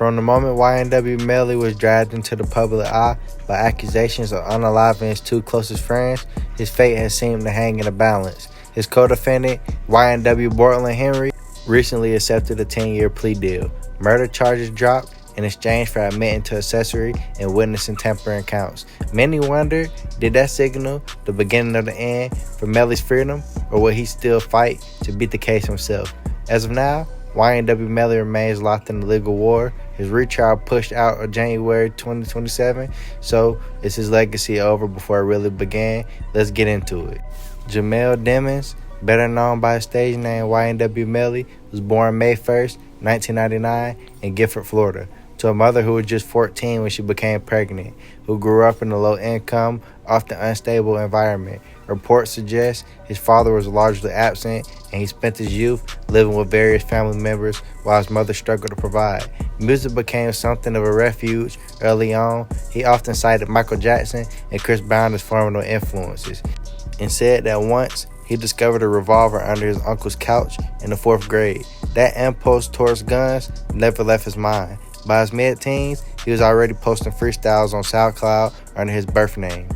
From the moment YNW Melly was dragged into the public eye by accusations of unaliving his two closest friends, his fate has seemed to hang in a balance. His co-defendant, YNW Bortlen Henry, recently accepted a 10-year plea deal. Murder charges dropped in exchange for admitting to accessory and witnessing tampering counts. Many wonder, did that signal the beginning of the end for Melly's freedom, or will he still fight to beat the case himself? As of now, YNW Melly remains locked in the legal war. His retrial pushed out of January 2027, so is his legacy over before it really began? Let's get into it. Jamel Demons, better known by his stage name YNW Melly, was born May 1st, 1999 in Gifford, Florida, to a mother who was just 14 when she became pregnant, who grew up in a low-income, often unstable environment. Reports suggest his father was largely absent, and he spent his youth living with various family members while his mother struggled to provide. Music became something of a refuge early on. He often cited Michael Jackson and Chris Brown as formative influences, and said that once he discovered a revolver under his uncle's couch in the 4th grade. That impulse towards guns never left his mind. By his mid-teens, he was already posting freestyles on SoundCloud under his birth name.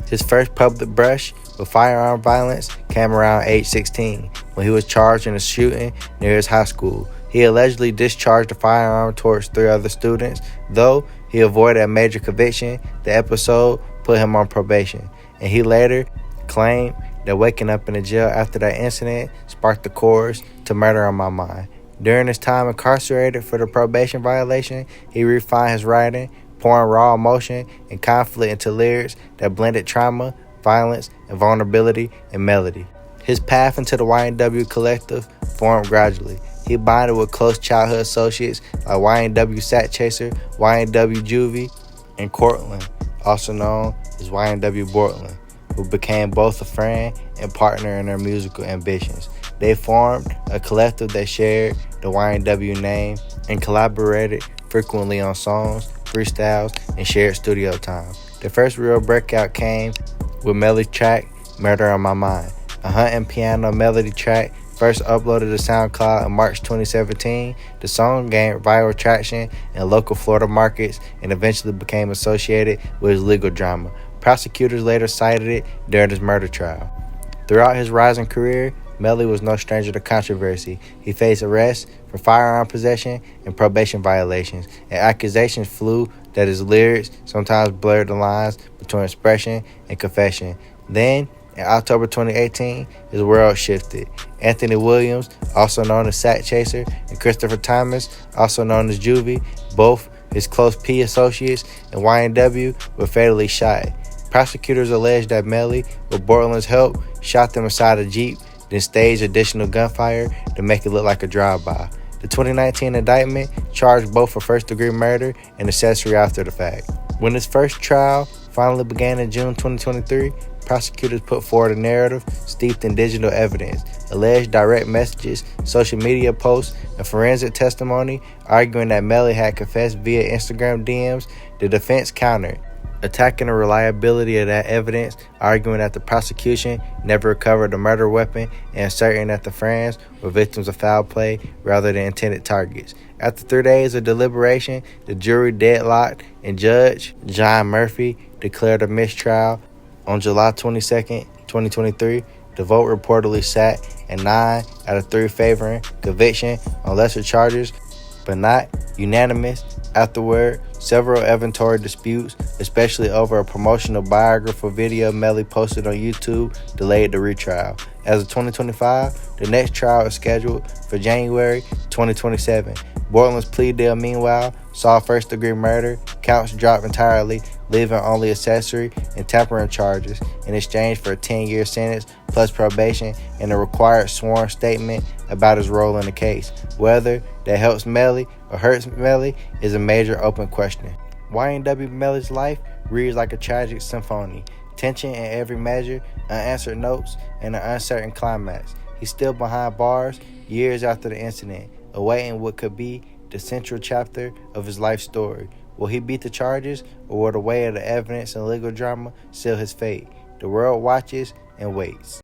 His first public brush with firearm violence came around age 16, when he was charged in a shooting near his high school. He allegedly discharged a firearm towards 3 other students. Though he avoided a major conviction, the episode put him on probation, and he later claimed that waking up in the jail after that incident sparked the chorus to Murder on My Mind. During his time incarcerated for the probation violation, he refined his writing, pouring raw emotion and conflict into lyrics that blended trauma, violence, and vulnerability in melody. His path into the YNW collective formed gradually. He bonded with close childhood associates like YNW Sakchaser, YNW Juvy, and Cortland, also known as YNW Bortlen, who became both a friend and partner in their musical ambitions. They formed a collective that shared the YNW name and collaborated frequently on songs, freestyles, and shared studio time. The first real breakout came with Melly's track, Murder on My Mind, a hunting piano melody track first uploaded to SoundCloud in March 2017. The song gained viral traction in local Florida markets and eventually became associated with his legal drama. Prosecutors later cited it during his murder trial. Throughout his rising career, Melly was no stranger to controversy. He faced arrests for firearm possession and probation violations, and accusations flew that his lyrics sometimes blurred the lines between expression and confession. Then, in October 2018, his world shifted. Anthony Williams, also known as Sakchaser, and Christopher Thomas, also known as Juvy, both his close P associates in YNW, were fatally shot. Prosecutors alleged that Melly, with Bortlen's help, shot them inside a Jeep, then staged additional gunfire to make it look like a drive-by. The 2019 indictment charged both for first-degree murder and accessory after the fact. When his first trial finally began in June 2023, prosecutors put forward a narrative steeped in digital evidence, alleged direct messages, social media posts, and forensic testimony arguing that Melly had confessed via Instagram DMs. The defense countered, attacking the reliability of that evidence, arguing that the prosecution never recovered the murder weapon and asserting that the friends were victims of foul play rather than intended targets. After 3 days of deliberation, the jury deadlocked and Judge John Murphy declared a mistrial on July 22, 2023. The vote reportedly sat at 9 out of 3 favoring conviction on lesser charges, but not unanimous. Afterward, several evidentiary disputes, especially over a promotional biographical video Melly posted on YouTube, delayed the retrial. As of 2025, the next trial is scheduled for January 2027. Bortlen's plea deal, meanwhile, saw first-degree murder counts drop entirely, leaving only accessory and tampering charges in exchange for a 10-year sentence plus probation and a required sworn statement about his role in the case. Whether that helps Melly or hurts Melly is a major open question. YNW Melly's life reads like a tragic symphony. Tension in every measure, unanswered notes, and an uncertain climax. He's still behind bars years after the incident, awaiting what could be the central chapter of his life story. Will he beat the charges, or will the weight of the evidence and legal drama seal his fate? The world watches and waits.